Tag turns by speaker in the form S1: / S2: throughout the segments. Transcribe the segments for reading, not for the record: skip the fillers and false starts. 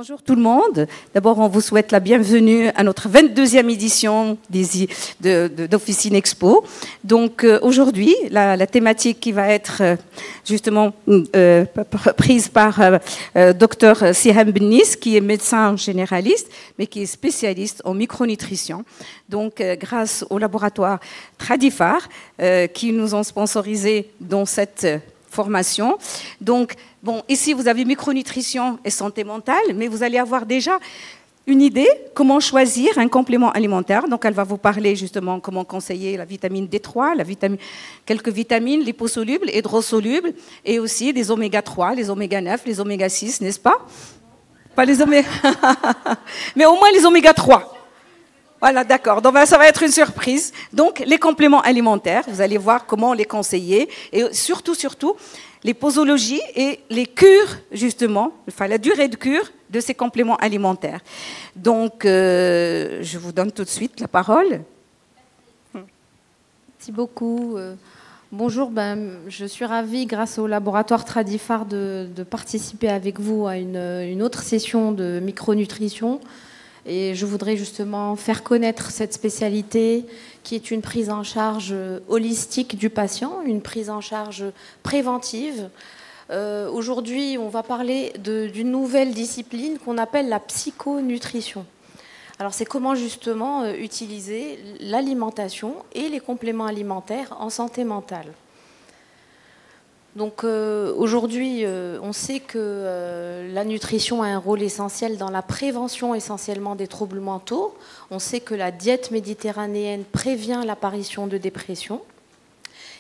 S1: Bonjour tout le monde. D'abord, on vous souhaite la bienvenue à notre 22e édition d'Officine Expo. Donc aujourd'hui, la thématique qui va être justement prise par Dr Siham Bennis, qui est médecin généraliste, mais qui est spécialiste en micronutrition. Donc grâce au laboratoire Tradifar, qui nous ont sponsorisé dans cette formation. Donc, bon, ici, vous avez micronutrition et santé mentale, mais vous allez avoir déjà une idée comment choisir un complément alimentaire. Donc, elle va vous parler justement comment conseiller la vitamine D3, quelques vitamines liposolubles, hydrosolubles, et aussi des oméga 3, les oméga 9, les oméga 6, n'est-ce pas? Pas les oméga... mais au moins les oméga 3. Voilà, d'accord. Donc, ça va être une surprise. Donc, les compléments alimentaires, vous allez voir comment les conseiller. Et surtout, les posologies et les cures, justement, enfin, la durée de cure de ces compléments alimentaires. Donc, je vous donne tout de suite la parole.
S2: Merci beaucoup. Bonjour, je suis ravie, grâce au laboratoire Tradifar, de participer avec vous à une autre session de micronutrition. Et je voudrais justement faire connaître cette spécialité qui est une prise en charge holistique du patient, une prise en charge préventive. Aujourd'hui, on va parler d'une nouvelle discipline qu'on appelle la psychonutrition. Alors, c'est comment justement utiliser l'alimentation et les compléments alimentaires en santé mentale. Donc aujourd'hui, on sait que la nutrition a un rôle essentiel dans la prévention essentiellement des troubles mentaux. On sait que la diète méditerranéenne prévient l'apparition de dépression.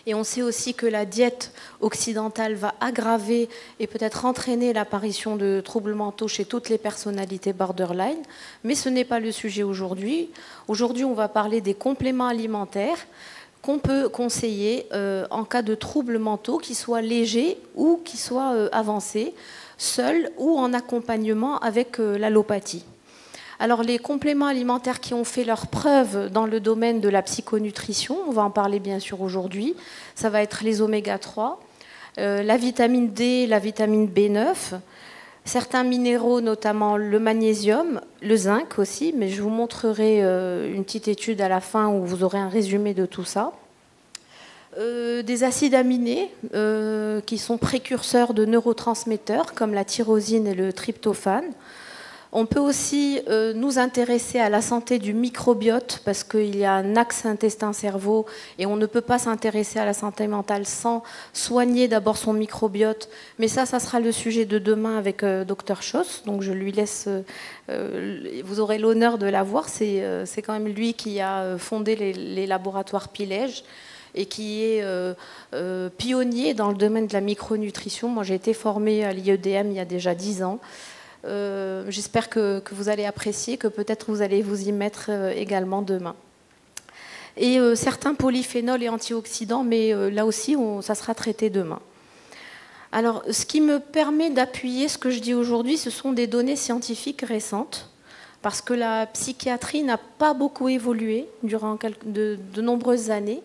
S2: Et on sait aussi que la diète occidentale va aggraver et peut-être entraîner l'apparition de troubles mentaux chez toutes les personnalités borderline. Mais ce n'est pas le sujet aujourd'hui. Aujourd'hui, on va parler des compléments alimentaires qu'on peut conseiller en cas de troubles mentaux, qui soient légers ou qui soient avancés, seuls ou en accompagnement avec l'allopathie. Alors les compléments alimentaires qui ont fait leurs preuves dans le domaine de la psychonutrition, on va en parler bien sûr aujourd'hui, ça va être les oméga 3, la vitamine D, la vitamine B9, certains minéraux, notamment le magnésium, le zinc aussi, mais je vous montrerai une petite étude à la fin où vous aurez un résumé de tout ça. Des acides aminés qui sont précurseurs de neurotransmetteurs comme la tyrosine et le tryptophane. On peut aussi nous intéresser à la santé du microbiote parce qu'il y a un axe intestin-cerveau et on ne peut pas s'intéresser à la santé mentale sans soigner d'abord son microbiote. Mais ça sera le sujet de demain avec Dr Schoss. Donc je lui laisse, vous aurez l'honneur de la voir. C'est quand même lui qui a fondé les laboratoires Pilège et qui est pionnier dans le domaine de la micronutrition. Moi j'ai été formée à l'IEDM il y a déjà 10 ans. J'espère que vous allez apprécier, que peut-être vous allez vous y mettre également demain. Et certains polyphénols et antioxydants, mais là aussi, ça sera traité demain. Alors, ce qui me permet d'appuyer ce que je dis aujourd'hui, ce sont des données scientifiques récentes, parce que la psychiatrie n'a pas beaucoup évolué durant de nombreuses années.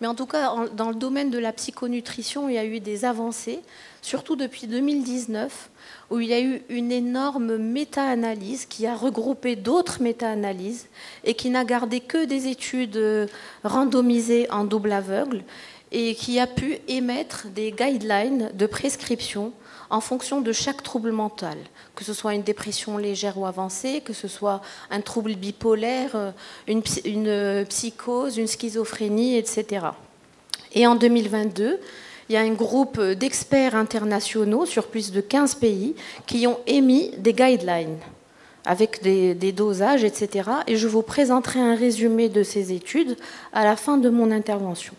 S2: Mais en tout cas, dans le domaine de la psychonutrition, il y a eu des avancées, surtout depuis 2019, où il y a eu une énorme méta-analyse qui a regroupé d'autres méta-analyses et qui n'a gardé que des études randomisées en double aveugle et qui a pu émettre des guidelines de prescription en fonction de chaque trouble mental, que ce soit une dépression légère ou avancée, que ce soit un trouble bipolaire, une psychose, une schizophrénie, etc. Et en 2022, il y a un groupe d'experts internationaux sur plus de 15 pays qui ont émis des guidelines avec des dosages, etc. Et je vous présenterai un résumé de ces études à la fin de mon intervention.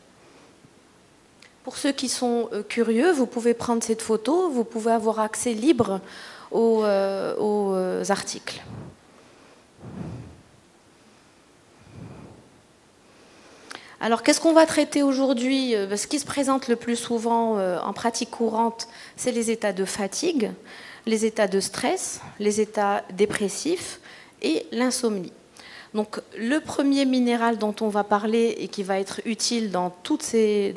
S2: Pour ceux qui sont curieux, vous pouvez prendre cette photo, vous pouvez avoir accès libre aux articles. Alors, qu'est-ce qu'on va traiter aujourd'hui? Ce qui se présente le plus souvent en pratique courante, c'est les états de fatigue, les états de stress, les états dépressifs et l'insomnie. Donc, le premier minéral dont on va parler et qui va être utile dans toutes ces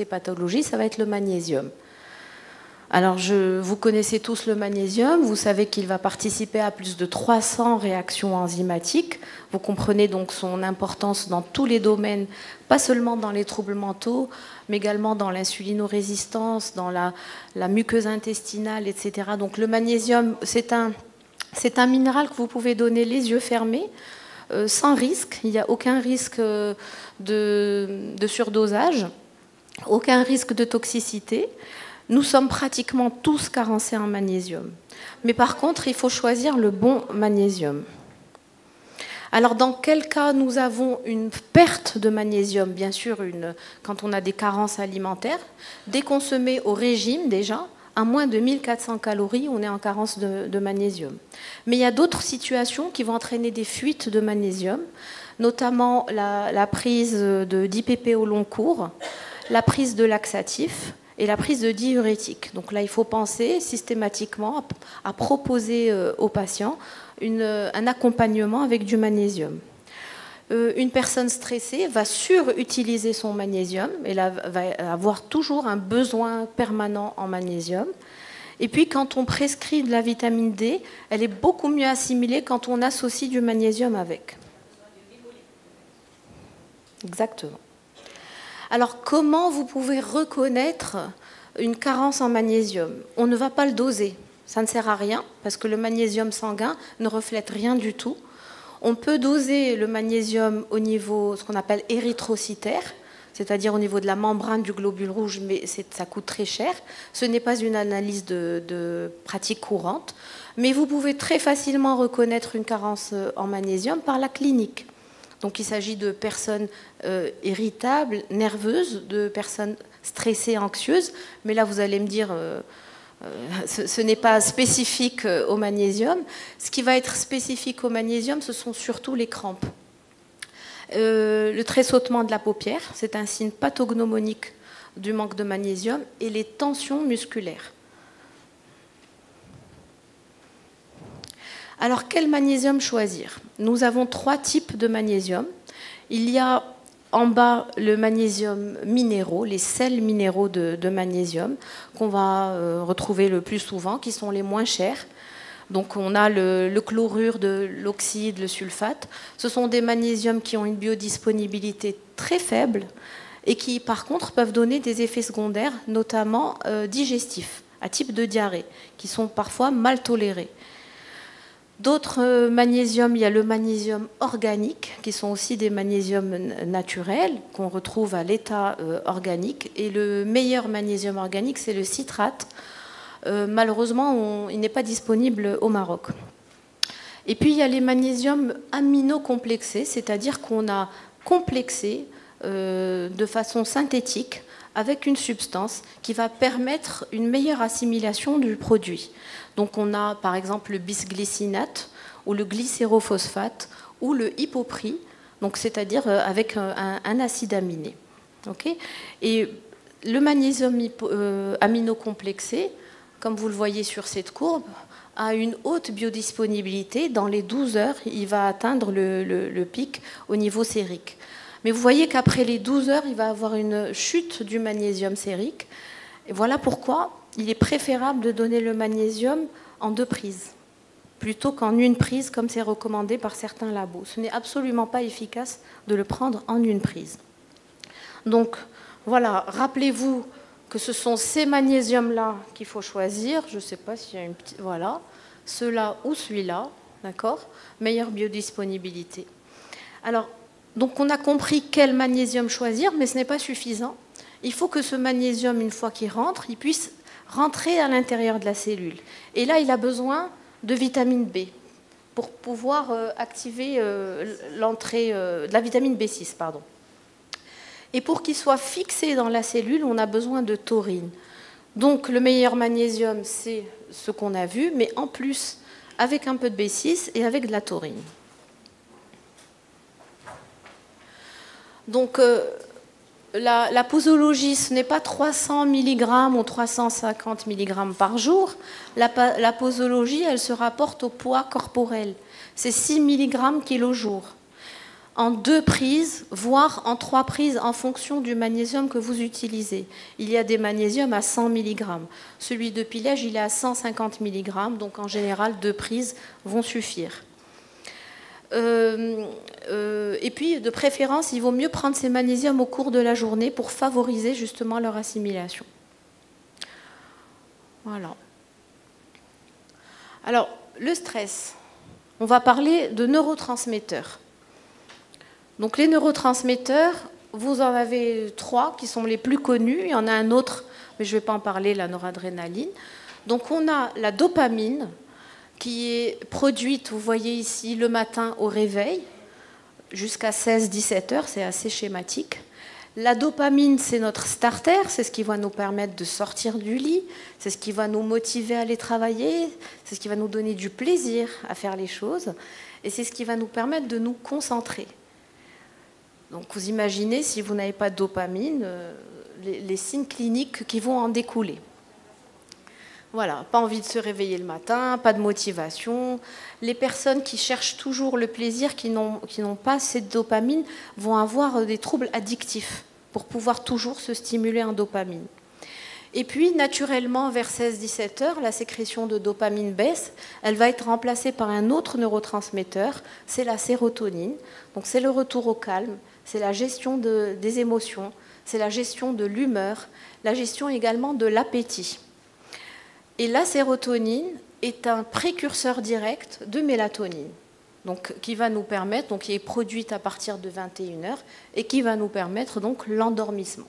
S2: pathologies, ça va être le magnésium. Alors, vous connaissez tous le magnésium, vous savez qu'il va participer à plus de 300 réactions enzymatiques. Vous comprenez donc son importance dans tous les domaines, pas seulement dans les troubles mentaux, mais également dans l'insulinorésistance, dans la muqueuse intestinale, etc. Donc le magnésium, c'est un minéral que vous pouvez donner les yeux fermés, sans risque. Il n'y a aucun risque de surdosage, aucun risque de toxicité. Nous sommes pratiquement tous carencés en magnésium. Mais par contre, il faut choisir le bon magnésium. Alors, dans quel cas nous avons une perte de magnésium? Bien sûr, quand on a des carences alimentaires. Dès qu'on se met au régime, déjà, à moins de 1400 calories, on est en carence de magnésium. Mais il y a d'autres situations qui vont entraîner des fuites de magnésium, notamment la prise d'IPP au long cours, la prise de laxatifs, et la prise de diurétiques. Donc là, il faut penser systématiquement à proposer aux patients un accompagnement avec du magnésium. Une personne stressée va surutiliser son magnésium et va avoir toujours un besoin permanent en magnésium. Et puis, quand on prescrit de la vitamine D, elle est beaucoup mieux assimilée quand on associe du magnésium avec. Exactement. Alors, comment vous pouvez reconnaître une carence en magnésium? On ne va pas le doser. Ça ne sert à rien parce que le magnésium sanguin ne reflète rien du tout. On peut doser le magnésium au niveau, ce qu'on appelle érythrocytaire, c'est-à-dire au niveau de la membrane du globule rouge, mais ça coûte très cher. Ce n'est pas une analyse de pratique courante, mais vous pouvez très facilement reconnaître une carence en magnésium par la clinique. Donc il s'agit de personnes irritables, nerveuses, de personnes stressées, anxieuses. Mais là, vous allez me dire, ce n'est pas spécifique au magnésium. Ce qui va être spécifique au magnésium, ce sont surtout les crampes. Le tressautement de la paupière, c'est un signe pathognomonique du manque de magnésium, et les tensions musculaires. Alors, quel magnésium choisir? Nous avons 3 types de magnésium. Il y a en bas le magnésium minéraux, les sels minéraux de magnésium, qu'on va retrouver le plus souvent, qui sont les moins chers. Donc, on a le chlorure, l'oxyde, le sulfate. Ce sont des magnésiums qui ont une biodisponibilité très faible et qui, par contre, peuvent donner des effets secondaires, notamment digestifs, à type de diarrhée, qui sont parfois mal tolérés. D'autres magnésiums, il y a le magnésium organique, qui sont aussi des magnésiums naturels, qu'on retrouve à l'état organique. Et le meilleur magnésium organique, c'est le citrate. Malheureusement, il n'est pas disponible au Maroc. Et puis, il y a les magnésiums aminocomplexés, c'est-à-dire qu'on a complexé de façon synthétique avec une substance qui va permettre une meilleure assimilation du produit. Donc on a par exemple le bisglycinate ou le glycérophosphate ou le hypopris, donc c'est-à-dire avec un acide aminé. Okay, et le magnésium aminocomplexé, comme vous le voyez sur cette courbe, a une haute biodisponibilité. Dans les 12 heures, il va atteindre le pic au niveau sérique. Mais vous voyez qu'après les 12 heures, il va avoir une chute du magnésium sérique. Et voilà pourquoi il est préférable de donner le magnésium en 2 prises, plutôt qu'en 1 prise, comme c'est recommandé par certains labos. Ce n'est absolument pas efficace de le prendre en 1 prise. Donc, voilà, rappelez-vous que ce sont ces magnésiums-là qu'il faut choisir. Je ne sais pas s'il y a une petite... Voilà, ceux-là ou celui-là, d'accord? Meilleure biodisponibilité. Alors, donc on a compris quel magnésium choisir, mais ce n'est pas suffisant. Il faut que ce magnésium, une fois qu'il rentre, il puisse rentrer à l'intérieur de la cellule. Et là, il a besoin de vitamine B pour pouvoir activer l'entrée de la vitamine B6, pardon. Et pour qu'il soit fixé dans la cellule, on a besoin de taurine. Donc le meilleur magnésium, c'est ce qu'on a vu, mais en plus avec un peu de B6 et avec de la taurine. Donc la posologie, ce n'est pas 300 mg ou 350 mg par jour. La posologie, elle se rapporte au poids corporel. C'est 6 mg kg jour. en 2 prises, voire en 3 prises en fonction du magnésium que vous utilisez. Il y a des magnésiums à 100 mg. Celui de Pilège, il est à 150 mg, donc en général 2 prises vont suffire. Et puis, de préférence, il vaut mieux prendre ces magnésiums au cours de la journée pour favoriser justement leur assimilation. Voilà. Alors, le stress, on va parler de neurotransmetteurs. Donc les neurotransmetteurs, vous en avez 3 qui sont les plus connus. Il y en a un autre, mais je ne vais pas en parler, la noradrénaline. Donc on a la dopamine qui est produite, vous voyez ici, le matin au réveil, jusqu'à 16-17 heures, c'est assez schématique. La dopamine, c'est notre starter, c'est ce qui va nous permettre de sortir du lit, c'est ce qui va nous motiver à aller travailler, c'est ce qui va nous donner du plaisir à faire les choses, et c'est ce qui va nous permettre de nous concentrer. Donc vous imaginez, si vous n'avez pas de dopamine, les signes cliniques qui vont en découler. Voilà, pas envie de se réveiller le matin, pas de motivation. Les personnes qui cherchent toujours le plaisir, qui n'ont pas cette dopamine, vont avoir des troubles addictifs pour pouvoir toujours se stimuler en dopamine. Et puis, naturellement, vers 16-17 heures, la sécrétion de dopamine baisse. Elle va être remplacée par un autre neurotransmetteur, c'est la sérotonine. Donc, c'est le retour au calme, c'est la gestion des émotions, c'est la gestion de l'humeur, la gestion également de l'appétit. Et la sérotonine est un précurseur direct de mélatonine, donc, qui va nous permettre, donc, qui est produite à partir de 21 heures et qui va nous permettre donc l'endormissement.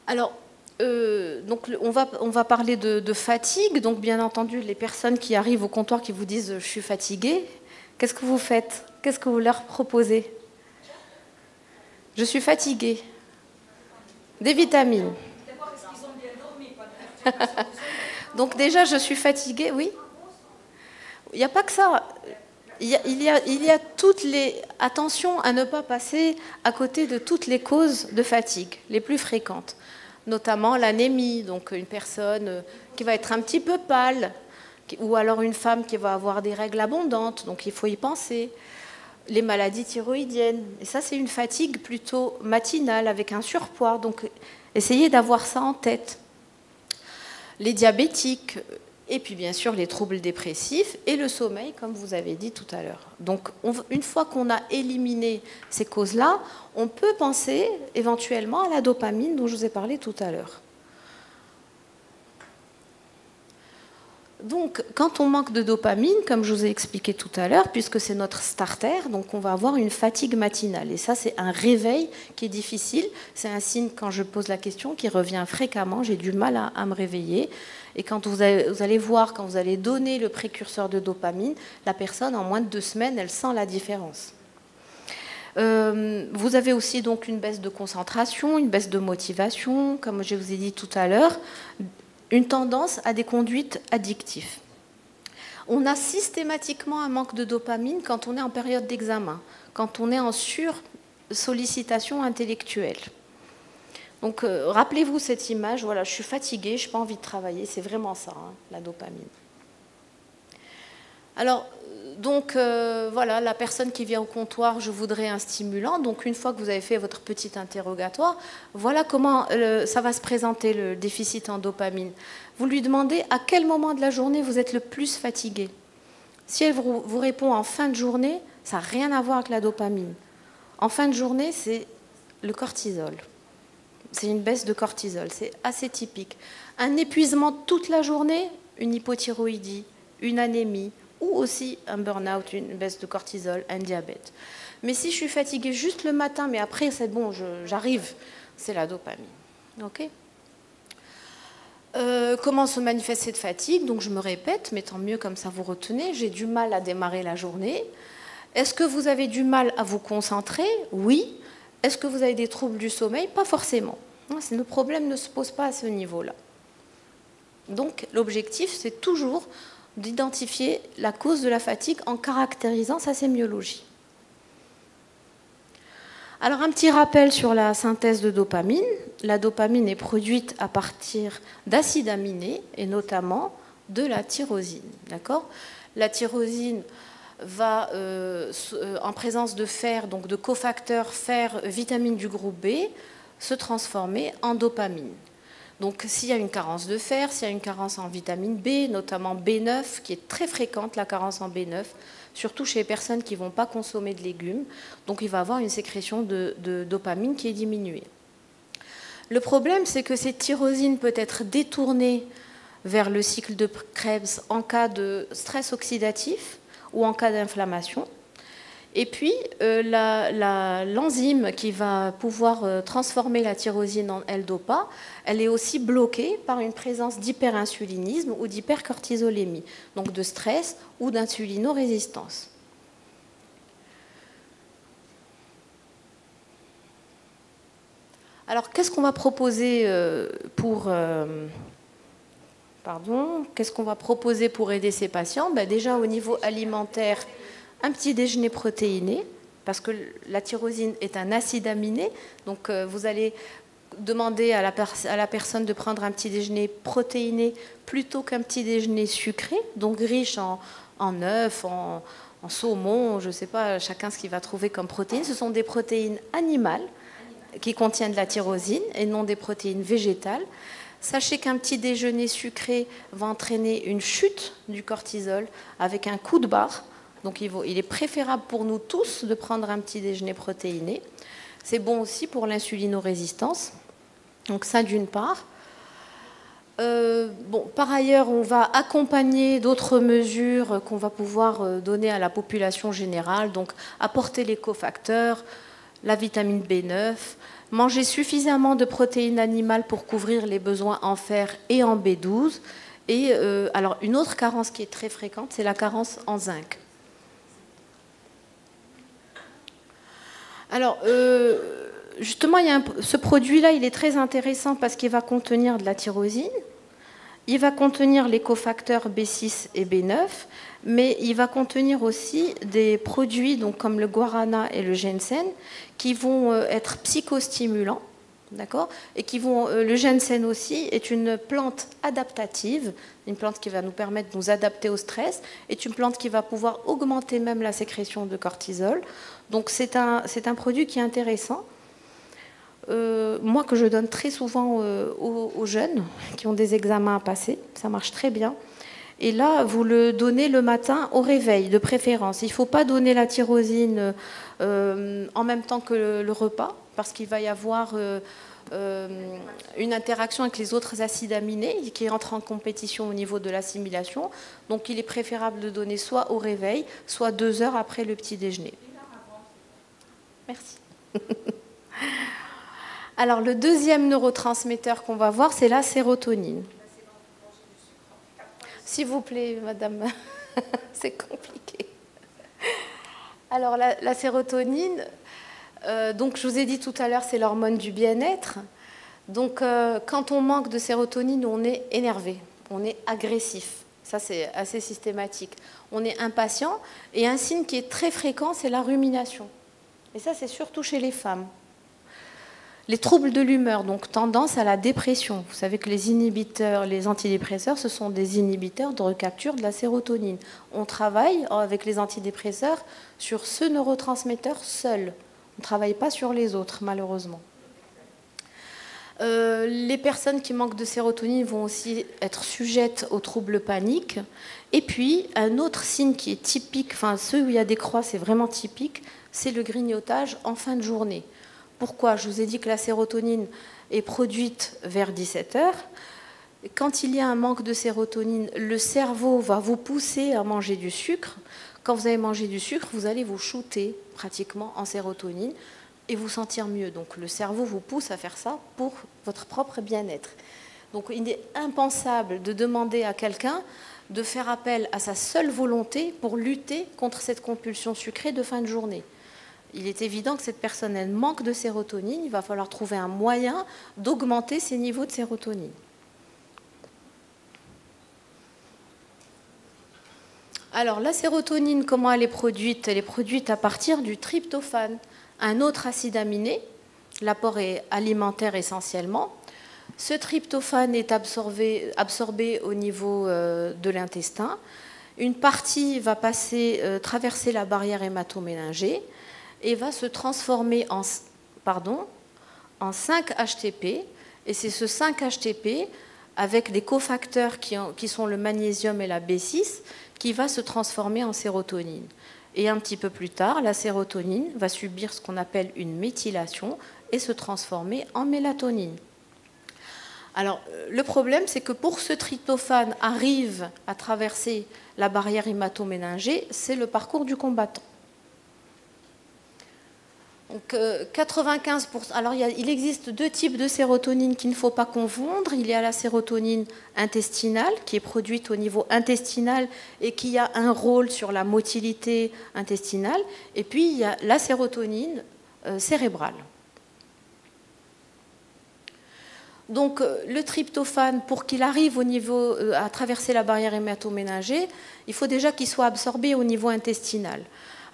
S2: Alors, donc on va parler de fatigue. Donc, bien entendu, les personnes qui arrivent au comptoir qui vous disent « je suis fatiguée », qu'est-ce que vous faites? Qu'est-ce que vous leur proposez? Je suis fatiguée. Des vitamines. Donc déjà, je suis fatiguée, oui. Il n'y a pas que ça. Il y a toutes les... Attention à ne pas passer à côté de toutes les causes de fatigue, les plus fréquentes. Notamment l'anémie, donc une personne qui va être un petit peu pâle, ou alors une femme qui va avoir des règles abondantes, donc il faut y penser. Les maladies thyroïdiennes, et ça c'est une fatigue plutôt matinale avec un surpoids, donc essayez d'avoir ça en tête. Les diabétiques, et puis bien sûr les troubles dépressifs et le sommeil, comme vous avez dit tout à l'heure. Donc une fois qu'on a éliminé ces causes-là, on peut penser éventuellement à la dopamine dont je vous ai parlé tout à l'heure. Donc, quand on manque de dopamine, comme je vous ai expliqué tout à l'heure, puisque c'est notre starter, donc on va avoir une fatigue matinale. Et ça, c'est un réveil qui est difficile. C'est un signe, quand je pose la question, qui revient fréquemment. J'ai du mal à me réveiller. Et quand vous allez voir, quand vous allez donner le précurseur de dopamine, la personne, en moins de 2 semaines, elle sent la différence. Vous avez aussi donc une baisse de concentration, une baisse de motivation, comme je vous ai dit tout à l'heure, une tendance à des conduites addictives. On a systématiquement un manque de dopamine quand on est en période d'examen, quand on est en sursollicitation intellectuelle. Donc rappelez-vous cette image, voilà, je suis fatiguée, je n'ai pas envie de travailler, c'est vraiment ça, hein, la dopamine. Alors, donc voilà, la personne qui vient au comptoir, je voudrais un stimulant. Donc une fois que vous avez fait votre petit interrogatoire, voilà comment ça va se présenter, le déficit en dopamine. Vous lui demandez à quel moment de la journée vous êtes le plus fatigué. Si elle vous répond en fin de journée, ça n'a rien à voir avec la dopamine. En fin de journée, c'est le cortisol. C'est une baisse de cortisol, c'est assez typique. Un épuisement toute la journée, une hypothyroïdie, une anémie, ou aussi un burn-out, une baisse de cortisol, un diabète. Mais si je suis fatiguée juste le matin, mais après c'est bon, j'arrive, c'est la dopamine. Okay. Comment se manifeste cette fatigue? Donc je me répète, mais tant mieux, comme ça vous retenez. J'ai du mal à démarrer la journée. Est-ce que vous avez du mal à vous concentrer? Oui. Est-ce que vous avez des troubles du sommeil? Pas forcément. Le problème ne se pose pas à ce niveau-là. Donc l'objectif, c'est toujours d'identifier la cause de la fatigue en caractérisant sa sémiologie. Alors un petit rappel sur la synthèse de dopamine. La dopamine est produite à partir d'acides aminés et notamment de la tyrosine. D'accord ? La tyrosine, va, en présence de fer, donc de cofacteurs fer, vitamine du groupe B, se transformer en dopamine. Donc s'il y a une carence de fer, s'il y a une carence en vitamine B, notamment B9, qui est très fréquente, la carence en B9, surtout chez les personnes qui ne vont pas consommer de légumes, donc il va avoir une sécrétion de dopamine qui est diminuée. Le problème, c'est que cette tyrosine peut être détournée vers le cycle de Krebs en cas de stress oxydatif ou en cas d'inflammation. Et puis, l'enzyme qui va pouvoir transformer la tyrosine en L-Dopa, elle est aussi bloquée par une présence d'hyperinsulinisme ou d'hypercortisolémie, donc de stress ou d'insulinorésistance. Alors, qu'est-ce qu'on va proposer pour aider ces patients? Déjà, au niveau alimentaire, un petit déjeuner protéiné, parce que la tyrosine est un acide aminé, donc vous allez demander à la personne de prendre un petit déjeuner protéiné plutôt qu'un petit déjeuner sucré, donc riche en œufs, en saumon, je ne sais pas, chacun ce qu'il va trouver comme protéines. Ce sont des protéines animales qui contiennent de la tyrosine et non des protéines végétales. Sachez qu'un petit déjeuner sucré va entraîner une chute du cortisol avec un coup de barre. Donc il est préférable pour nous tous de prendre un petit déjeuner protéiné. C'est bon aussi pour l'insulinorésistance. Donc ça d'une part. Par ailleurs, on va accompagner d'autres mesures qu'on va pouvoir donner à la population générale. Donc apporter les cofacteurs, la vitamine B9, manger suffisamment de protéines animales pour couvrir les besoins en fer et en B12. Et alors une autre carence qui est très fréquente, c'est la carence en zinc. Alors, justement, ce produit-là, il est très intéressant parce qu'il va contenir de la tyrosine, il va contenir les cofacteurs B6 et B9, mais il va contenir aussi des produits donc, comme le guarana et le ginseng qui vont être psychostimulants, d'accord, et le ginseng aussi est une plante adaptative, une plante qui va nous permettre de nous adapter au stress, est une plante qui va pouvoir augmenter même la sécrétion de cortisol. Donc c'est un produit qui est intéressant. Moi que je donne très souvent aux jeunes qui ont des examens à passer, ça marche très bien. Et là, vous le donnez le matin au réveil, de préférence. Il ne faut pas donner la tyrosine en même temps que le repas, parce qu'il va y avoir une interaction avec les autres acides aminés qui entrent en compétition au niveau de l'assimilation. Donc il est préférable de donner soit au réveil, soit 2 heures après le petit déjeuner. Merci. Alors le deuxième neurotransmetteur qu'on va voir, c'est la sérotonine. S'il vous plaît, madame, c'est compliqué. Alors la sérotonine, donc je vous ai dit tout à l'heure, c'est l'hormone du bien-être. Donc quand on manque de sérotonine, on est énervé, on est agressif. Ça, c'est assez systématique. On est impatient et un signe qui est très fréquent, c'est la rumination. Et ça, c'est surtout chez les femmes. Les troubles de l'humeur, donc tendance à la dépression. Vous savez que les inhibiteurs, les antidépresseurs, ce sont des inhibiteurs de recapture de la sérotonine. On travaille avec les antidépresseurs sur ce neurotransmetteur seul. On ne travaille pas sur les autres, malheureusement. Les personnes qui manquent de sérotonine vont aussi être sujettes aux troubles paniques. Et puis, un autre signe qui est typique, enfin ceux où il y a des croix, c'est vraiment typique, c'est le grignotage en fin de journée. Pourquoi? Je vous ai dit que la sérotonine est produite vers 17 h. Quand il y a un manque de sérotonine, le cerveau va vous pousser à manger du sucre. Quand vous avez mangé du sucre, vous allez vous shooter pratiquement en sérotonine et vous sentir mieux. Donc le cerveau vous pousse à faire ça pour votre propre bien-être. Donc il est impensable de demander à quelqu'un de faire appel à sa seule volonté pour lutter contre cette compulsion sucrée de fin de journée. Il est évident que cette personne, elle manque de sérotonine. Il va falloir trouver un moyen d'augmenter ses niveaux de sérotonine. Alors, la sérotonine, comment elle est produite? Elle est produite à partir du tryptophane, un autre acide aminé. L'apport est alimentaire essentiellement. Ce tryptophane est absorbé au niveau de l'intestin. Une partie va traverser la barrière hémato-méningée et va se transformer en 5-HTP. Et c'est ce 5-HTP, avec des cofacteurs qui sont le magnésium et la B6, qui va se transformer en sérotonine. Et un petit peu plus tard, la sérotonine va subir ce qu'on appelle une méthylation et se transformer en mélatonine. Alors, le problème, c'est que pour que ce tryptophane arrive à traverser la barrière hémato-méningée, c'est le parcours du combattant. Donc, 95%. Alors, il existe deux types de sérotonine qu'il ne faut pas confondre. Il y a la sérotonine intestinale, qui est produite au niveau intestinal et qui a un rôle sur la motilité intestinale. Et puis, il y a la sérotonine cérébrale. Donc, le tryptophane, pour qu'il arrive à traverser la barrière hémato-méningée, il faut déjà qu'il soit absorbé au niveau intestinal.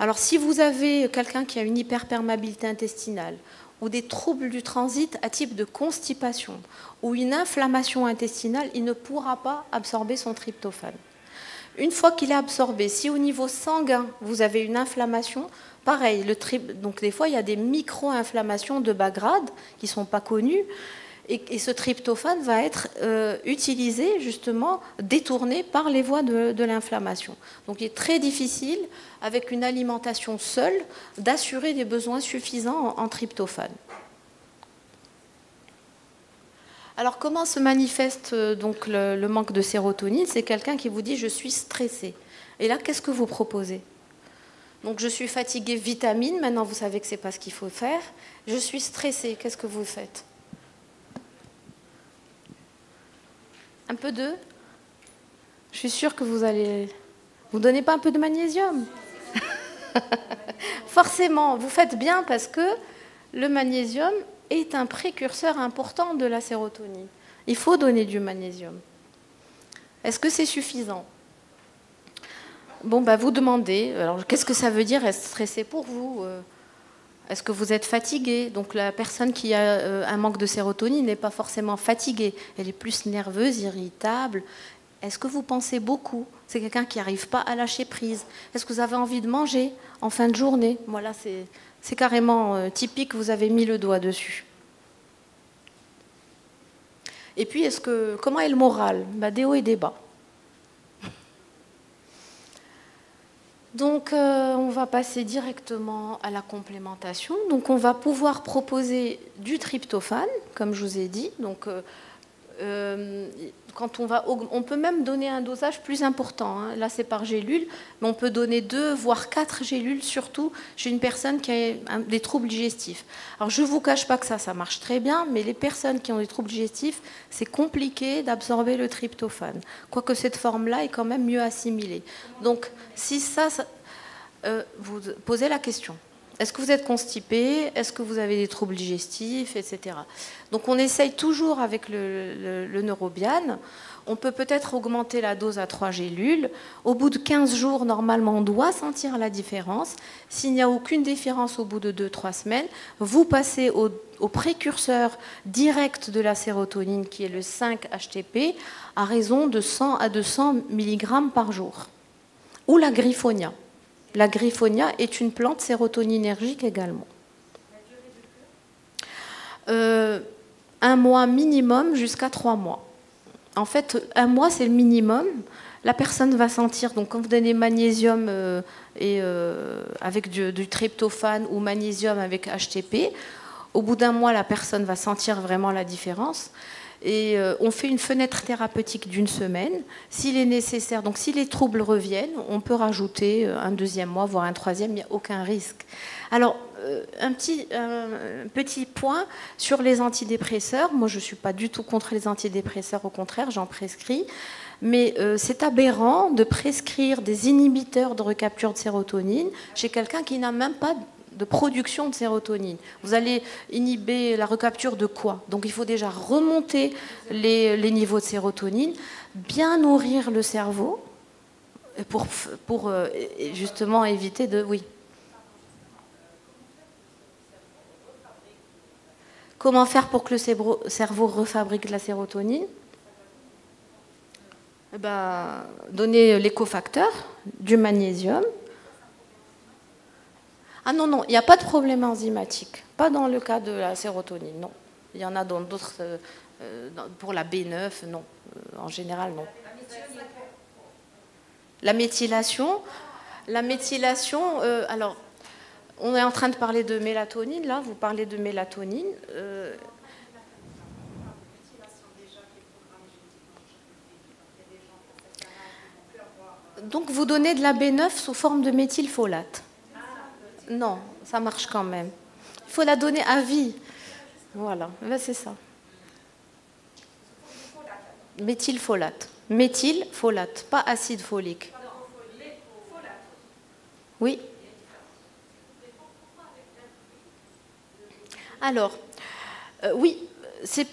S2: Alors, si vous avez quelqu'un qui a une hyperperméabilité intestinale ou des troubles du transit à type de constipation ou une inflammation intestinale, il ne pourra pas absorber son tryptophane. Une fois qu'il est absorbé, si au niveau sanguin, vous avez une inflammation, pareil, donc des fois, il y a des micro-inflammations de bas grade qui ne sont pas connues. Et ce tryptophane va être utilisé, justement, détourné par les voies de l'inflammation. Donc il est très difficile, avec une alimentation seule, d'assurer des besoins suffisants en tryptophane. Alors comment se manifeste donc le manque de sérotonine? C'est quelqu'un qui vous dit « je suis stressé ». Et là, qu'est-ce que vous proposez? Donc je suis fatigué, vitamine, maintenant vous savez que ce n'est pas ce qu'il faut faire. Je suis stressé, qu'est-ce que vous faites? Un peu de... Je suis sûre que vous allez... Vous ne donnez pas un peu de magnésium? Forcément, vous faites bien parce que le magnésium est un précurseur important de la sérotonine. Il faut donner du magnésium. Est-ce que c'est suffisant? Bon, bah, vous demandez. Alors, qu'est-ce que ça veut dire être stressé pour vous? Est-ce que vous êtes fatigué? Donc la personne qui a un manque de sérotonine n'est pas forcément fatiguée. Elle est plus nerveuse, irritable. Est-ce que vous pensez beaucoup? C'est quelqu'un qui n'arrive pas à lâcher prise. Est-ce que vous avez envie de manger en fin de journée? Voilà, c'est carrément typique, vous avez mis le doigt dessus. Et puis, comment est le moral? Des hauts et des bas. Donc, on va passer directement à la complémentation. Donc, on va pouvoir proposer du tryptophane, comme je vous ai dit. Donc, on peut même donner un dosage plus important. Hein. Là, c'est par gélule, mais on peut donner 2, voire 4 gélules, surtout chez une personne qui a des troubles digestifs. Alors, je ne vous cache pas que ça marche très bien, mais les personnes qui ont des troubles digestifs, c'est compliqué d'absorber le tryptophane. Quoique cette forme-là est quand même mieux assimilée. Donc, si vous posez la question. Est-ce que vous êtes constipé? Est-ce que vous avez des troubles digestifs, etc. Donc on essaye toujours avec le Neurobiane. On peut peut-être augmenter la dose à 3 gélules. Au bout de 15 jours, normalement, on doit sentir la différence. S'il n'y a aucune différence au bout de 2-3 semaines, vous passez au précurseur direct de la sérotonine, qui est le 5-HTP, à raison de 100 à 200 mg par jour. Ou la griffonia. La griffonia est une plante sérotoninergique également. Un mois minimum jusqu'à 3 mois. En fait, 1 mois, c'est le minimum. La personne va sentir, donc quand vous donnez magnésium avec du tryptophane ou magnésium avec HTP, au bout d'1 mois, la personne va sentir vraiment la différence. Et on fait une fenêtre thérapeutique d'1 semaine. S'il est nécessaire, donc si les troubles reviennent, on peut rajouter un 2e mois, voire un 3e, il n'y a aucun risque. Alors, un petit point sur les antidépresseurs. Moi, je ne suis pas du tout contre les antidépresseurs, au contraire, j'en prescris. Mais c'est aberrant de prescrire des inhibiteurs de recapture de sérotonine chez quelqu'un qui n'a même pas de production de sérotonine. Vous allez inhiber la recapture de quoi? Donc il faut déjà remonter les niveaux de sérotonine, bien nourrir le cerveau pour justement éviter de... Oui. Comment faire pour que le cerveau refabrique la sérotonine? Donner les cofacteurs, du magnésium. Ah non, non, il n'y a pas de problème enzymatique. Pas dans le cas de la sérotonine, non. Il y en a dans d'autres, pour la B9, non. En général, non. La méthylation, alors, on est en train de parler de mélatonine, là, vous parlez de mélatonine. Donc, vous donnez de la B9 sous forme de méthylfolate. Non, ça marche quand même. Il faut la donner à vie. Voilà, c'est ça. Méthylfolate. Méthylfolate, pas acide folique. Oui. Alors, oui, c'est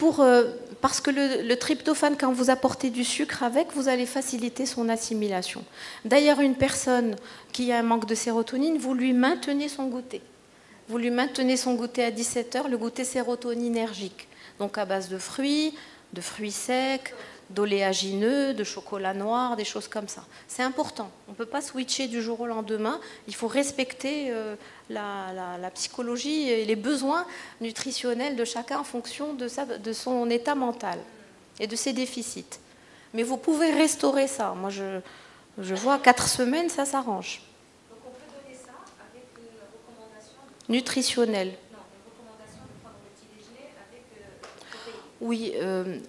S2: parce que le tryptophane, quand vous apportez du sucre avec, vous allez faciliter son assimilation. D'ailleurs, une personne qui a un manque de sérotonine, vous lui maintenez son goûter. Vous lui maintenez son goûter à 17 h, le goûter sérotoninergique. Donc à base de fruits secs, d'oléagineux, de chocolat noir, des choses comme ça. C'est important. On ne peut pas switcher du jour au lendemain. Il faut respecter la psychologie et les besoins nutritionnels de chacun en fonction de son état mental et de ses déficits. Mais vous pouvez restaurer ça. Moi, je vois 4 semaines, ça s'arrange.
S1: Donc on peut donner ça avec une recommandation
S2: nutritionnelle. Oui,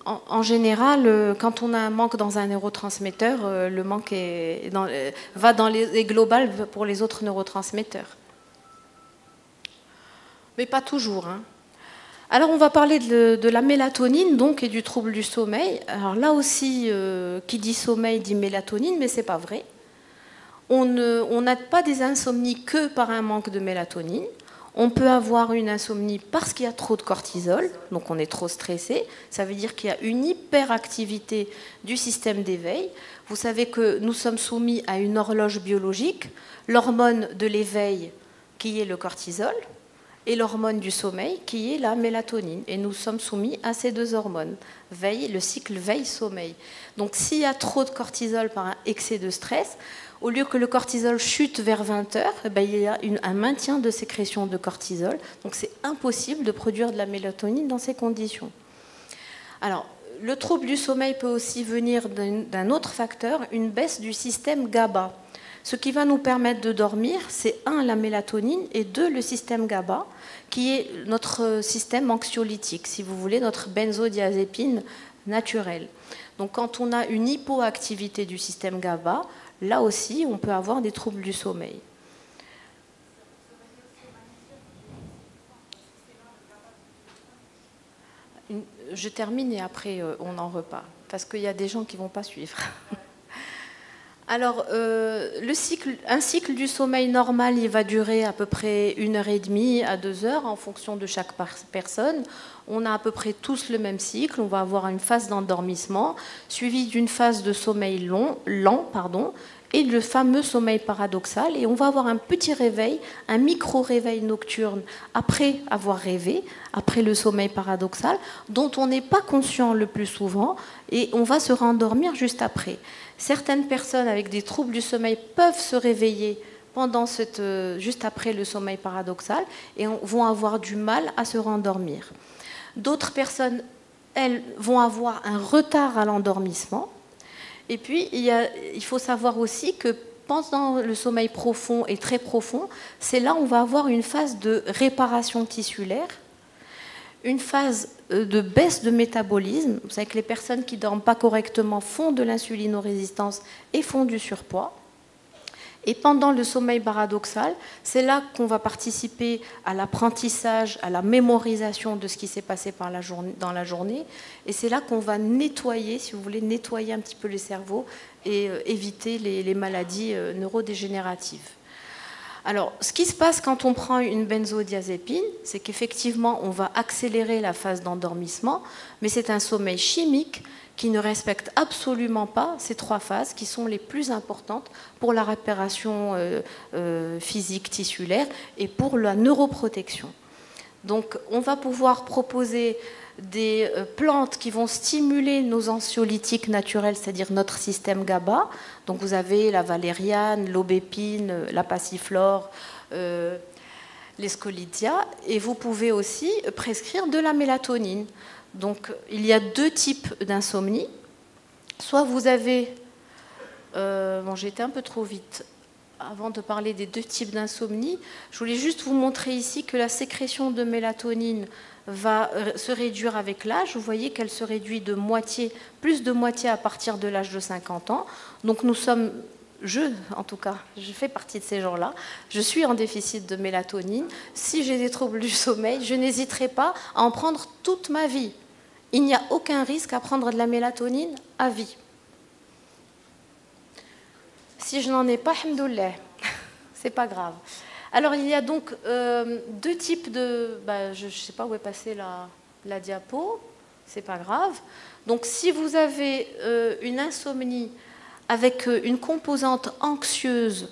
S2: en général, quand on a un manque dans un neurotransmetteur, le manque va dans les global pour les autres neurotransmetteurs. Mais pas toujours. Hein. Alors, on va parler de la mélatonine donc, et du trouble du sommeil. Alors là aussi, qui dit sommeil dit mélatonine, mais ce n'est pas vrai. On n'a pas des insomnies que par un manque de mélatonine. On peut avoir une insomnie parce qu'il y a trop de cortisol, donc on est trop stressé. Ça veut dire qu'il y a une hyperactivité du système d'éveil. Vous savez que nous sommes soumis à une horloge biologique, l'hormone de l'éveil qui est le cortisol et l'hormone du sommeil qui est la mélatonine. Et nous sommes soumis à ces deux hormones, le cycle veille-sommeil. Donc s'il y a trop de cortisol par un excès de stress, au lieu que le cortisol chute vers 20 h, il y a un maintien de sécrétion de cortisol. Donc c'est impossible de produire de la mélatonine dans ces conditions. Alors, le trouble du sommeil peut aussi venir d'un autre facteur, une baisse du système GABA. Ce qui va nous permettre de dormir, c'est 1, la mélatonine, et 2, le système GABA, qui est notre système anxiolytique, si vous voulez, notre benzodiazépine naturelle. Donc quand on a une hypoactivité du système GABA, là aussi, on peut avoir des troubles du sommeil. Je termine et après on en reparle, parce qu'il y a des gens qui ne vont pas suivre. Alors, un cycle du sommeil normal, il va durer à peu près 1h30 à 2 h en fonction de chaque personne. On a à peu près tous le même cycle. On va avoir une phase d'endormissement suivie d'une phase de sommeil lent, et le fameux sommeil paradoxal. Et on va avoir un petit réveil, un micro-réveil nocturne après avoir rêvé, après le sommeil paradoxal, dont on n'est pas conscient le plus souvent, et on va se rendormir juste après. Certaines personnes avec des troubles du sommeil peuvent se réveiller juste après le sommeil paradoxal et vont avoir du mal à se rendormir. D'autres personnes, elles, vont avoir un retard à l'endormissement. Et puis, il faut savoir aussi que pendant le sommeil profond et très profond, c'est là où on va avoir une phase de réparation tissulaire, une phase de baisse de métabolisme. Vous savez que les personnes qui ne dorment pas correctement font de l'insulinorésistance et font du surpoids. Et pendant le sommeil paradoxal, c'est là qu'on va participer à l'apprentissage, à la mémorisation de ce qui s'est passé dans la journée. Et c'est là qu'on va nettoyer, si vous voulez, nettoyer un petit peu le cerveau et éviter les maladies neurodégénératives. Alors, ce qui se passe quand on prend une benzodiazépine, c'est qu'effectivement, on va accélérer la phase d'endormissement, mais c'est un sommeil chimique qui ne respecte absolument pas ces 3 phases qui sont les plus importantes pour la réparation physique tissulaire et pour la neuroprotection. Donc on va pouvoir proposer des plantes qui vont stimuler nos anxiolytiques naturels, c'est-à-dire notre système GABA. Donc vous avez la valériane, l'aubépine, la passiflore, les scolidia, et vous pouvez aussi prescrire de la mélatonine. Donc il y a deux types d'insomnie. Soit vous avez... bon, j'ai été un peu trop vite. Avant de parler des deux types d'insomnie, je voulais juste vous montrer ici que la sécrétion de mélatonine va se réduire avec l'âge. Vous voyez qu'elle se réduit de moitié, plus de moitié à partir de l'âge de 50 ans. Donc nous sommes, en tout cas, je fais partie de ces gens-là. Je suis en déficit de mélatonine. Si j'ai des troubles du sommeil, je n'hésiterai pas à en prendre toute ma vie. Il n'y a aucun risque à prendre de la mélatonine à vie. Si je n'en ai pas, alhamdoulilah, c'est pas grave. Alors il y a donc deux types de... je ne sais pas où est passée la diapo, c'est pas grave. Donc si vous avez une insomnie avec une composante anxieuse,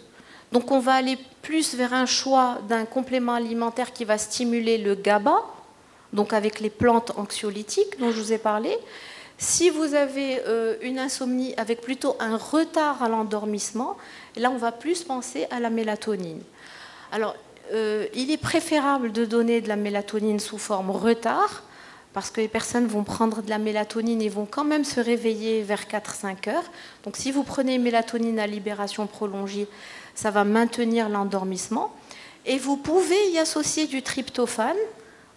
S2: donc on va aller plus vers un choix d'un complément alimentaire qui va stimuler le GABA, donc avec les plantes anxiolytiques dont je vous ai parlé. Si vous avez une insomnie avec plutôt un retard à l'endormissement, là on va plus penser à la mélatonine. Alors il est préférable de donner de la mélatonine sous forme retard, parce que les personnes vont prendre de la mélatonine et vont quand même se réveiller vers 4-5 heures. Donc si vous prenez une mélatonine à libération prolongée, ça va maintenir l'endormissement. Et vous pouvez y associer du tryptophane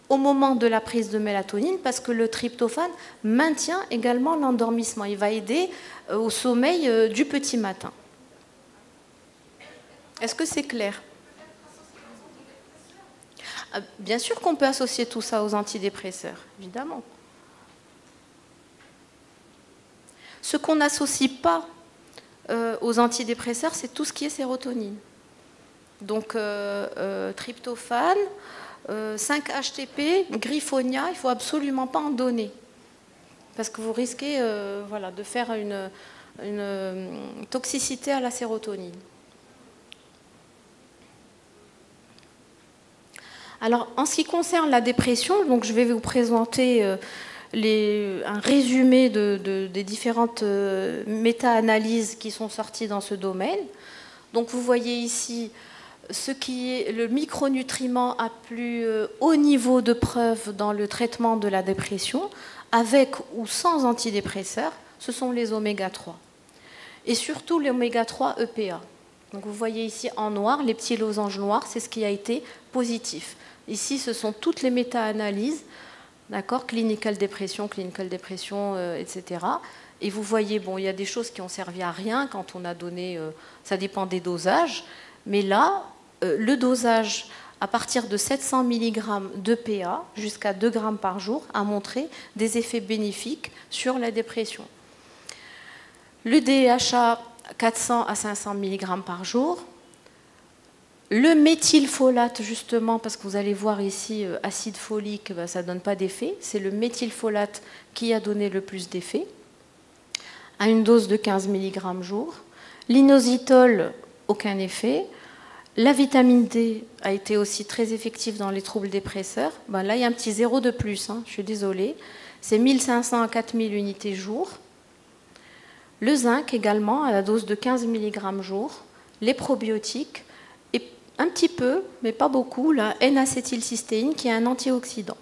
S2: au moment de la prise de mélatonine, parce que le tryptophane maintient également l'endormissement. Il va aider au sommeil du petit matin. Est-ce que c'est clair? Bien sûr qu'on peut associer tout ça aux antidépresseurs, évidemment. Ce qu'on n'associe pas aux antidépresseurs, c'est tout ce qui est sérotonine. Donc tryptophane, 5-HTP, griffonia, il ne faut absolument pas en donner. Parce que vous risquez de faire une toxicité à la sérotonine. Alors, en ce qui concerne la dépression, donc je vais vous présenter un résumé des différentes méta-analyses qui sont sorties dans ce domaine. Donc, vous voyez ici ce qui est le micronutriment à plus haut niveau de preuve dans le traitement de la dépression, avec ou sans antidépresseurs, ce sont les oméga 3. Et surtout les oméga 3 EPA. Donc vous voyez ici en noir, les petits losanges noirs, c'est ce qui a été positif. Ici, ce sont toutes les méta-analyses, d'accord, clinical dépression, etc. Et vous voyez, bon, il y a des choses qui ont servi à rien quand on a donné, ça dépend des dosages, mais là, le dosage à partir de 700 mg d'EPA jusqu'à 2 grammes par jour a montré des effets bénéfiques sur la dépression. Le DHA, 400 à 500 mg par jour. Le méthylfolate, justement, parce que vous allez voir ici, acide folique, ça ne donne pas d'effet. C'est le méthylfolate qui a donné le plus d'effet, à une dose de 15 mg jour. L'inositol, aucun effet. La vitamine D a été aussi très effective dans les troubles dépresseurs. Là, il y a un petit zéro de plus, je suis désolée. C'est 1500 à 4000 unités jour. Le zinc également, à la dose de 15 mg jour. Les probiotiques. Et un petit peu, mais pas beaucoup, la N-acétylcystéine qui est un antioxydant.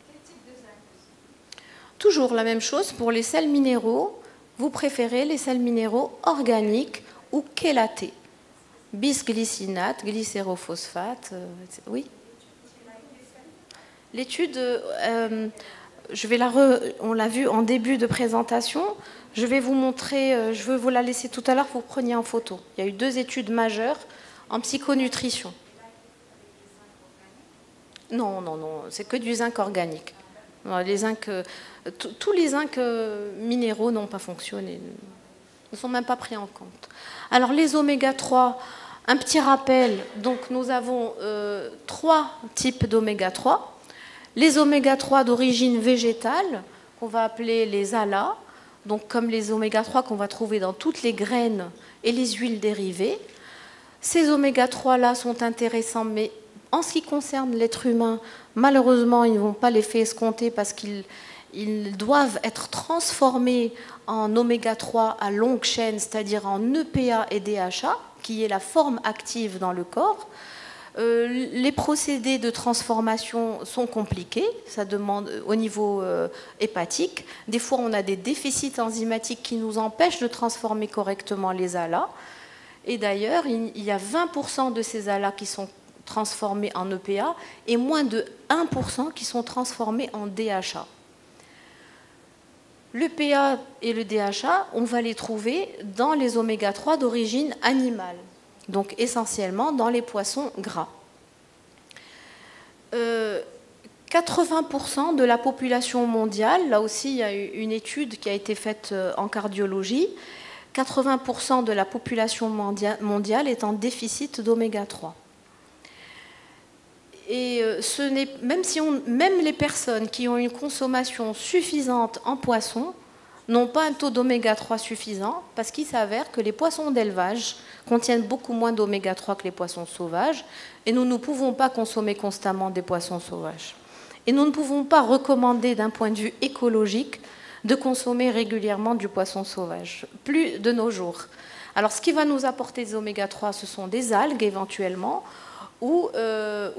S2: Quel type de zinc? Toujours la même chose pour les sels minéraux. Vous préférez les sels minéraux organiques ou chélatés. Bisglycinate, glycérophosphate, oui. L'étude, on l'a vu en début de présentation. Je vais vous montrer, je vais vous la laisser tout à l'heure, vous preniez en photo. Il y a eu 2 études majeures en psychonutrition. Non, c'est que du zinc organique. Tous les zincs minéraux n'ont pas fonctionné, ne sont même pas pris en compte. Alors les oméga 3, un petit rappel, donc nous avons 3 types d'oméga 3. Les oméga 3 d'origine végétale, qu'on va appeler les ALA, donc comme les oméga 3 qu'on va trouver dans toutes les graines et les huiles dérivées. Ces oméga 3-là sont intéressants, mais En ce qui concerne l'être humain, malheureusement, ils ne vont pas l'effet escompté parce qu'ils doivent être transformés en oméga 3 à longue chaîne, c'est-à-dire en EPA et DHA, qui est la forme active dans le corps. Les procédés de transformation sont compliqués, ça demande au niveau hépatique. Des fois, on a des déficits enzymatiques qui nous empêchent de transformer correctement les ALA. Et d'ailleurs, il y a 20% de ces ALA qui sont transformés en EPA et moins de 1% qui sont transformés en DHA. L'EPA et le DHA, on va les trouver dans les oméga 3 d'origine animale, donc essentiellement dans les poissons gras. 80% de la population mondiale, là aussi il y a eu une étude qui a été faite en cardiologie, 80% de la population mondiale est en déficit d'oméga 3. Et même les personnes qui ont une consommation suffisante en poisson n'ont pas un taux d'oméga 3 suffisant parce qu'il s'avère que les poissons d'élevage contiennent beaucoup moins d'oméga 3 que les poissons sauvages et nous ne pouvons pas consommer constamment des poissons sauvages. Et nous ne pouvons pas recommander d'un point de vue écologique de consommer régulièrement du poisson sauvage, plus de nos jours. Alors ce qui va nous apporter des oméga 3, ce sont des algues éventuellement, ou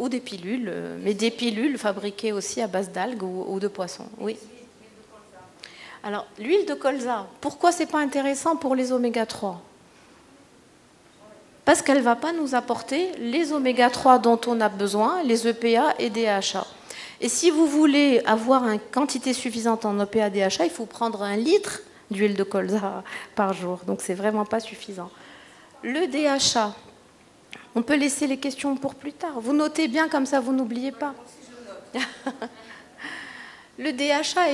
S2: des pilules, mais des pilules fabriquées aussi à base d'algues ou de poissons. Oui. Alors, l'huile de colza, pourquoi ce n'est pas intéressant pour les oméga 3 ? Parce qu'elle ne va pas nous apporter les oméga 3 dont on a besoin, les EPA et DHA. Et si vous voulez avoir une quantité suffisante en EPA et DHA, il faut prendre 1 litre d'huile de colza par jour. Donc, ce n'est vraiment pas suffisant. Le DHA, on peut laisser les questions pour plus tard. Vous notez bien, comme ça vous n'oubliez pas. Le DHA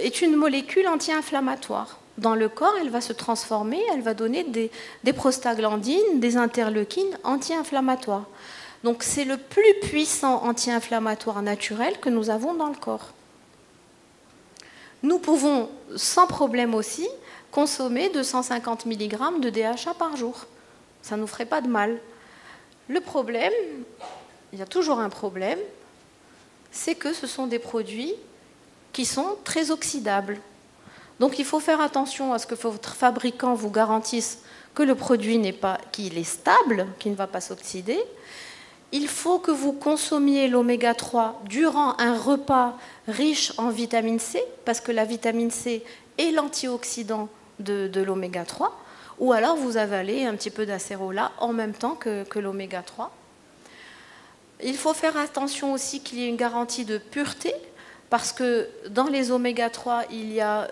S2: est une molécule anti-inflammatoire. Dans le corps, elle va se transformer, elle va donner des prostaglandines, des interleukines anti-inflammatoires. Donc c'est le plus puissant anti-inflammatoire naturel que nous avons dans le corps. Nous pouvons sans problème aussi consommer 250 mg de DHA par jour. Ça ne nous ferait pas de mal. Le problème, il y a toujours un problème, c'est que ce sont des produits qui sont très oxydables. Donc il faut faire attention à ce que votre fabricant vous garantisse que le produit qu'il est stable, qu'il ne va pas s'oxyder. Il faut que vous consommiez l'oméga 3 durant un repas riche en vitamine C, parce que la vitamine C est l'antioxydant de l'oméga 3. Ou alors vous avalez un petit peu d'acérola en même temps que l'oméga 3. Il faut faire attention aussi qu'il y ait une garantie de pureté, parce que dans les oméga 3, il y a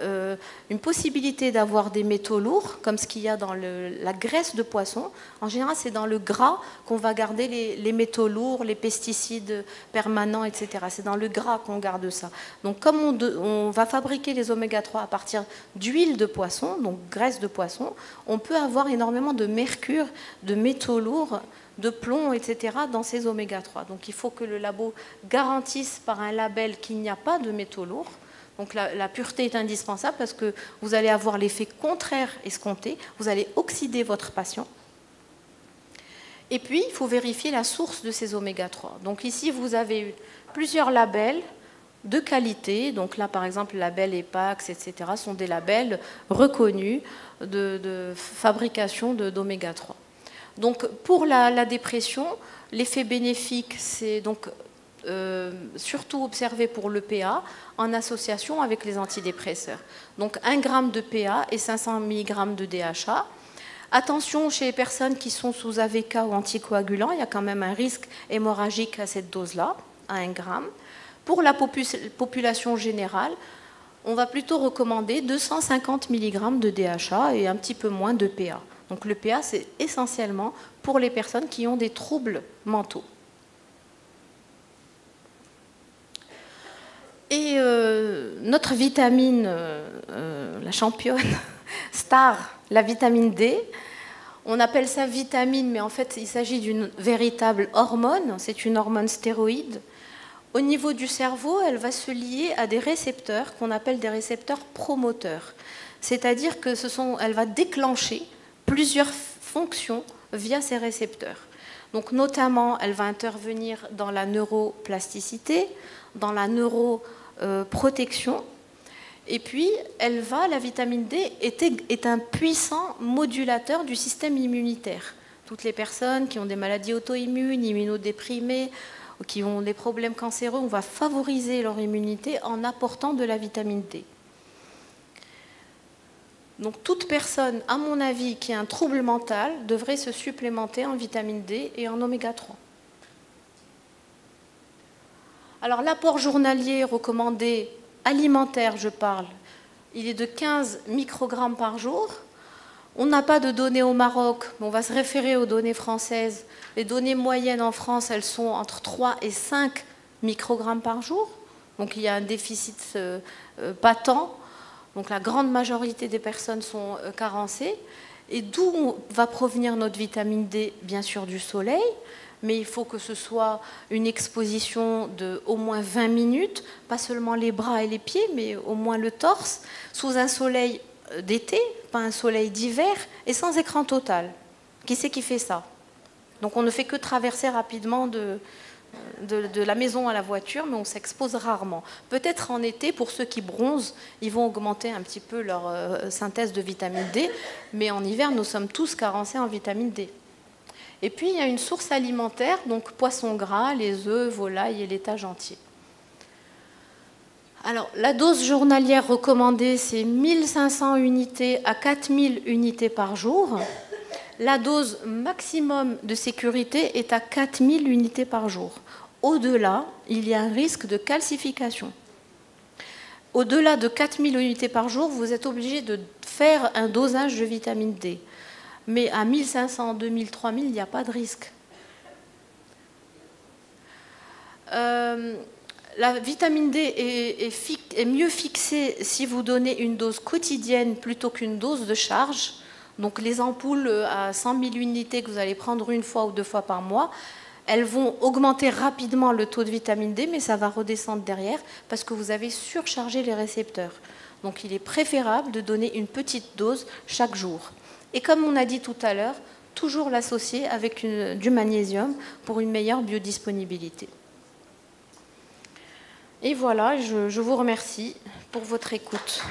S2: une possibilité d'avoir des métaux lourds, comme ce qu'il y a dans la graisse de poisson. En général, c'est dans le gras qu'on va garder les métaux lourds, les pesticides permanents, etc. C'est dans le gras qu'on garde ça. Donc, comme on va fabriquer les oméga 3 à partir d'huile de poisson, donc graisse de poisson, on peut avoir énormément de mercure, de métaux lourds, de plomb, etc. dans ces oméga 3. Donc il faut que le labo garantisse par un label qu'il n'y a pas de métaux lourds. Donc la pureté est indispensable parce que vous allez avoir l'effet contraire escompté, vous allez oxyder votre patient. Et puis, il faut vérifier la source de ces oméga 3. Donc ici, vous avez eu plusieurs labels de qualité. Donc là, par exemple, le label EPAX, etc. sont des labels reconnus de fabrication d'oméga 3. Donc pour la dépression, l'effet bénéfique, c'est donc surtout observé pour l'EPA en association avec les antidépresseurs. Donc 1 g de PA et 500 mg de DHA. Attention chez les personnes qui sont sous AVK ou anticoagulants, il y a quand même un risque hémorragique à cette dose-là, à 1 g. Pour la population générale, on va plutôt recommander 250 mg de DHA et un petit peu moins de PA. Donc le PA, c'est essentiellement pour les personnes qui ont des troubles mentaux. Et notre vitamine, la championne, star, la vitamine D, on appelle ça vitamine, mais en fait il s'agit d'une véritable hormone, c'est une hormone stéroïde. Au niveau du cerveau, elle va se lier à des récepteurs qu'on appelle des récepteurs promoteurs. C'est-à-dire qu'elle va déclencher plusieurs fonctions via ces récepteurs. Donc notamment, elle va intervenir dans la neuroplasticité, dans la neuroprotection. Et puis, la vitamine D est un puissant modulateur du système immunitaire. Toutes les personnes qui ont des maladies auto-immunes, immunodéprimées, qui ont des problèmes cancéreux, on va favoriser leur immunité en apportant de la vitamine D. Donc toute personne, à mon avis, qui a un trouble mental, devrait se supplémenter en vitamine D et en oméga 3. Alors l'apport journalier recommandé, alimentaire je parle, il est de 15 microgrammes par jour. On n'a pas de données au Maroc, mais on va se référer aux données françaises. Les données moyennes en France, elles sont entre 3 et 5 microgrammes par jour. Donc il y a un déficit patent. Donc la grande majorité des personnes sont carencées. Et d'où va provenir notre vitamine D? Bien sûr du soleil, mais il faut que ce soit une exposition d'au moins 20 minutes, pas seulement les bras et les pieds, mais au moins le torse, sous un soleil d'été, pas un soleil d'hiver, et sans écran total. Qui c'est qui fait ça? Donc on ne fait que traverser rapidement de la maison à la voiture, mais on s'expose rarement. Peut-être en été, pour ceux qui bronzent, ils vont augmenter un petit peu leur synthèse de vitamine D, mais en hiver, nous sommes tous carencés en vitamine D. Et puis, il y a une source alimentaire, donc poisson gras, les œufs, volailles et laitage entier. Alors, la dose journalière recommandée, c'est 1500 unités à 4000 unités par jour. La dose maximum de sécurité est à 4000 unités par jour. Au-delà, il y a un risque de calcification. Au-delà de 4000 unités par jour, vous êtes obligé de faire un dosage de vitamine D. Mais à 1500, 2000, 3000, il n'y a pas de risque. La vitamine D est mieux fixée si vous donnez une dose quotidienne plutôt qu'une dose de charge. Donc les ampoules à 100 000 unités que vous allez prendre une fois ou 2 fois par mois, elles vont augmenter rapidement le taux de vitamine D, mais ça va redescendre derrière parce que vous avez surchargé les récepteurs. Donc il est préférable de donner une petite dose chaque jour. Et comme on a dit tout à l'heure, toujours l'associer avec du magnésium pour une meilleure biodisponibilité. Et voilà, je vous remercie pour votre écoute.